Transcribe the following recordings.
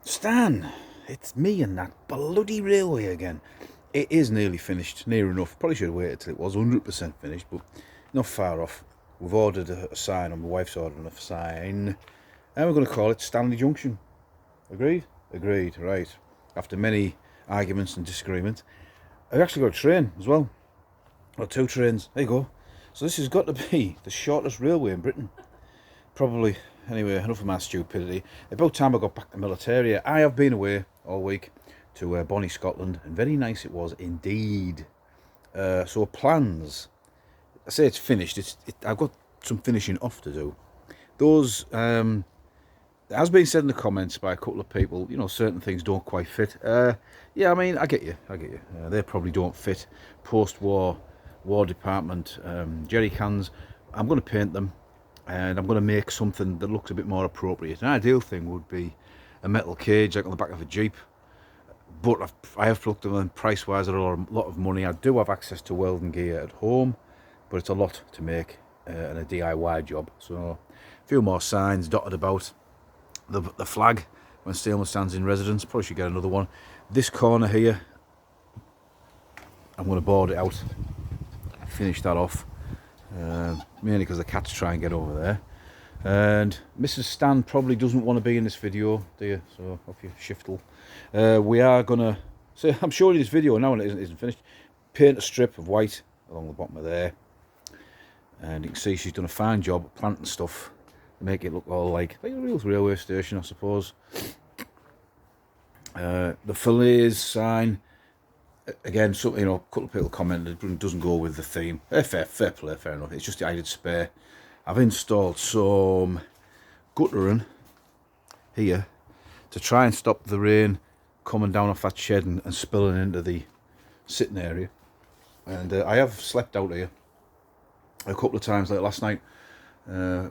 Stan, it's me and that bloody railway again. It is nearly finished, near enough. Probably should have waited till it was 100% finished, but not far off. We've ordered a sign, and my wife's ordering a sign, and we're going to call it Stanley Junction. Agreed? Agreed, right. After many arguments and disagreement, I've actually got a train as well. Got two trains. There you go. So this has got to be the shortest railway in Britain. Probably. Anyway, enough of my stupidity. About time I got back to Militaria. I have been away all week to Bonnie, Scotland, and very nice it was indeed. So plans. I say it's finished. I've got some finishing off to do. Those, it has been said in the comments by a couple of people, you know, certain things don't quite fit. Yeah, I mean, I get you. They probably don't fit. Post-war, War Department jerry cans. I'm going to paint them. And I'm going to make something that looks a bit more appropriate. An ideal thing would be a metal cage like on the back of a Jeep. But I have looked at them, price-wise, they're a lot of money. I do have access to welding gear at home, but it's a lot to make and a DIY job. So a few more signs dotted about. The flag, when Stanley stands in residence, probably should get another one. This corner here, I'm going to board it out, finish that off. Mainly because the cats try and get over there, and Mrs. Stan probably doesn't want to be in this video, do you? So off your shiftle. We are gonna, so I'm showing you this video now and it isn't finished. Paint a strip of white along the bottom of there, and you can see she's done a fine job of planting stuff to make it look all like a real railway station, I suppose. The fillets sign. Again, so, you know, a couple of people commented it doesn't go with the theme. Fair play, fair enough. It's just I did spare. I've installed some guttering here to try and stop the rain coming down off that shed and spilling into the sitting area. And I have slept out here a couple of times, like last night.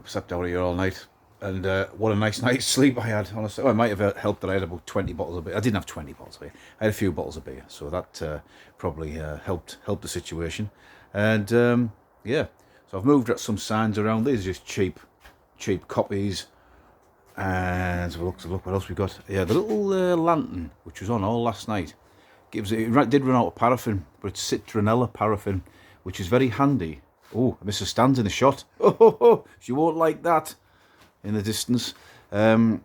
Slept out here all night. And what a nice night's sleep I had, honestly. Well, it might have helped that I had about 20 bottles of beer. I didn't have 20 bottles of beer. I had a few bottles of beer, so that probably helped the situation. And yeah, so I've moved some signs around. These are just cheap copies. And so look what else we got. Yeah, the little lantern, which was on all last night, it did run out of paraffin, but it's citronella paraffin, which is very handy. Oh, Mrs. Stan's in the shot. Oh, she won't like that. In the distance, there's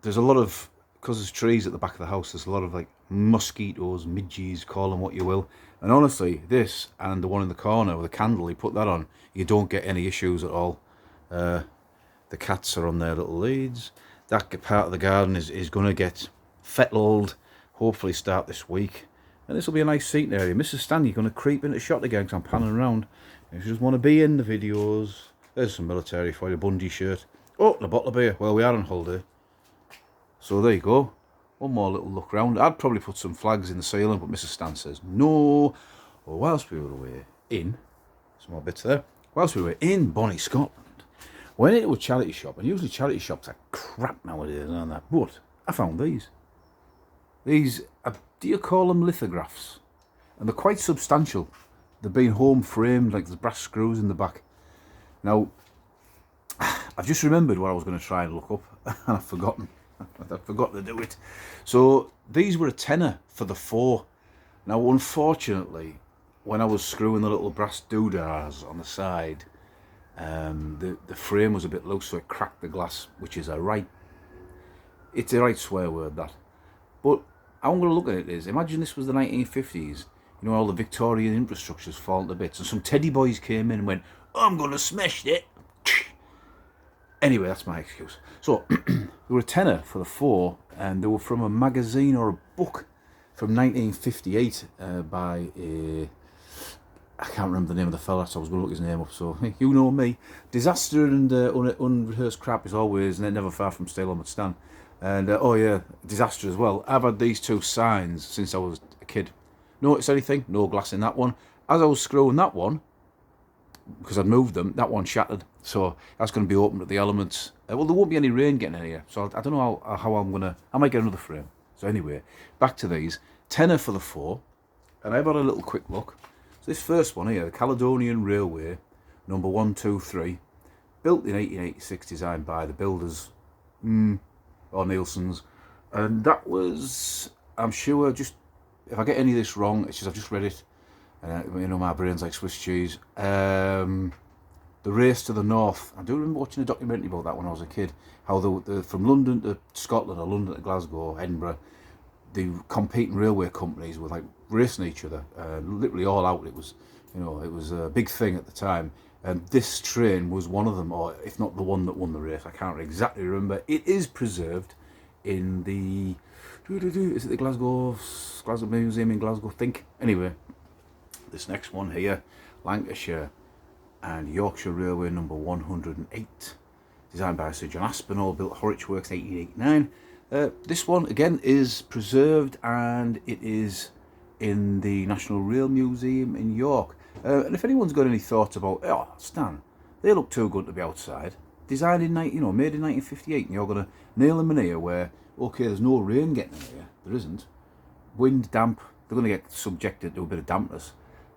a lot of, because there's trees at the back of the house, there's a lot of like mosquitoes, midges, call them what you will. And honestly, this and the one in the corner with a candle, you put that on, you don't get any issues at all. The cats are on their little leads. That part of the garden is going to get fettled, hopefully start this week. And this will be a nice seating area. Mrs. Stanley going to creep into shot again because I'm panning around. If you just want to be in the videos. There's some military for you, Bungie shirt. Oh, the bottle of beer. Well, we are on holiday. So there you go. One more little look round. I'd probably put some flags in the ceiling, but Mrs. Stan says no. Well, whilst we were away in, some more bits there. Whilst we were in Bonnie, Scotland, went into a charity shop, and usually charity shops are crap nowadays, aren't they? But I found these. These, do you call them lithographs? And they're quite substantial. They've been home framed, like there's brass screws in the back. Now, I've just remembered what I was going to try and look up, and I've forgotten. I've forgotten to do it. So, these were a tenner for the 4. Now, unfortunately, when I was screwing the little brass doodads on the side, the frame was a bit loose, so it cracked the glass, which is it's a right swear word, that. But how I'm going to look at it is, imagine this was the 1950s, you know, all the Victorian infrastructure's fallen to bits, and some teddy boys came in and went, I'm going to smash it. Anyway, that's my excuse. So, they were a tenner for the 4, and they were from a magazine or a book from 1958 by I can't remember the name of the fella, so I was going to look his name up, so you know me. Disaster and unrehearsed crap is always, and never far from stale on the stand. And, oh yeah, disaster as well. I've had these 2 signs since I was a kid. Notice anything? No glass in that one. As I was screwing that one, because I'd moved them, that one shattered. So that's going to be open to the elements. Well, there won't be any rain getting in here. So I don't know how I'm going to... I might get another frame. So anyway, back to these. Tenner for the 4. And I've had a little quick look. So this first one here, the Caledonian Railway, number 123. Built in 1886, designed by the builders, or Nielsen's. And that was, I'm sure, just, if I get any of this wrong, it's just I've just read it, and you know, my brain's like Swiss cheese. The Race to the North. I do remember watching a documentary about that when I was a kid, how from London to Scotland, or London to Glasgow, Edinburgh, the competing railway companies were like racing each other, literally all out. It was, you know, it was a big thing at the time. And this train was one of them, or if not the one that won the race. I can't exactly remember. It is preserved in the, is it the Glasgow Museum in Glasgow, I think. Anyway, this next one here, Lancashire and Yorkshire Railway number 108, designed by Sir John Aspinall, built at Horwich Works 1889. This one again is preserved, and it is in the National Rail Museum in York. And if anyone's got any thoughts about, oh, Stan, they look too good to be outside. Designed in made in 1958, and you're gonna nail them in here where, okay, there's no rain getting in here. There isn't. Wind, damp. They're gonna get subjected to a bit of dampness.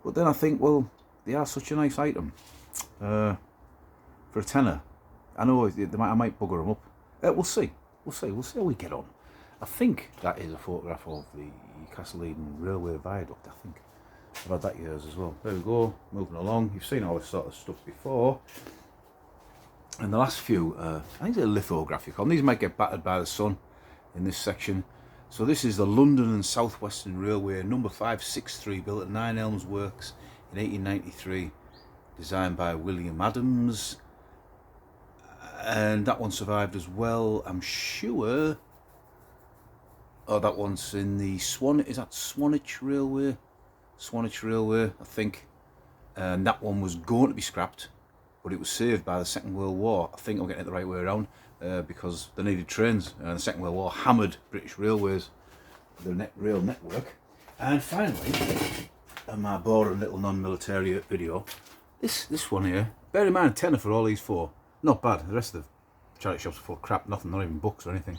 But then I think, well, they are such a nice item. For a tenner, I know I might bugger them up. We'll see. We'll see how we get on. I think that is a photograph of the Castle Eden Railway Viaduct. I think I've had that years as well. There we go. Moving along. You've seen all this sort of stuff before. And the last few, I think they're lithographic on. These might get battered by the sun in this section. So this is the London and South Western Railway, number 563, built at 9 Elms Works in 1893, designed by William Adams. And that one survived as well, I'm sure. Oh, that one's in the is that Swanage Railway? Swanage Railway, I think. And that one was going to be scrapped, but it was saved by the Second World War. I think I'm getting it the right way around, because they needed trains, and the Second World War hammered British Railways, the rail network. And finally, my boring little non-military video, this one here, bear in mind, tenner for all these four. Not bad. The rest of the charity shops are full of crap, nothing, not even books or anything.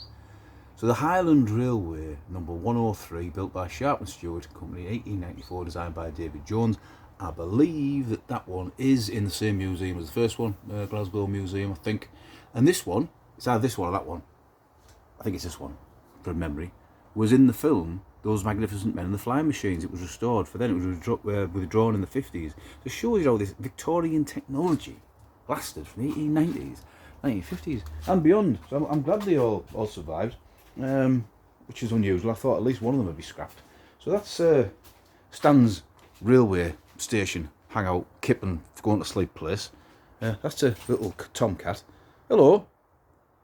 So the Highland Railway, number 103, built by Sharp and Stewart Company, 1894, designed by David Jones. I believe that one is in the same museum as the first one, Glasgow Museum, I think. And this one, it's either this one or that one, I think it's this one, from memory, was in the film Those Magnificent Men and the Flying Machines. It was restored for then. It was withdrawn in the 50s. So it shows you how this Victorian technology lasted from the 1890s, 1950s and beyond. So I'm glad they all survived, which is unusual. I thought at least one of them would be scrapped. So that's Stan's railway station hangout, kip and going to sleep place. That's a little tomcat. Hello, do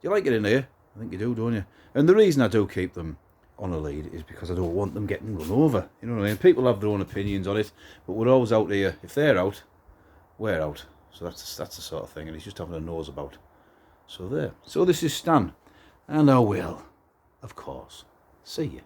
you like it in here? I think you do, don't you? And the reason I do keep them on a lead is because I don't want them getting run over. You know what I mean? People have their own opinions on it, but we're always out here. If they're out, we're out. So that's the sort of thing, and he's just having a nose about. So there. So this is Stan, and I will, of course, see you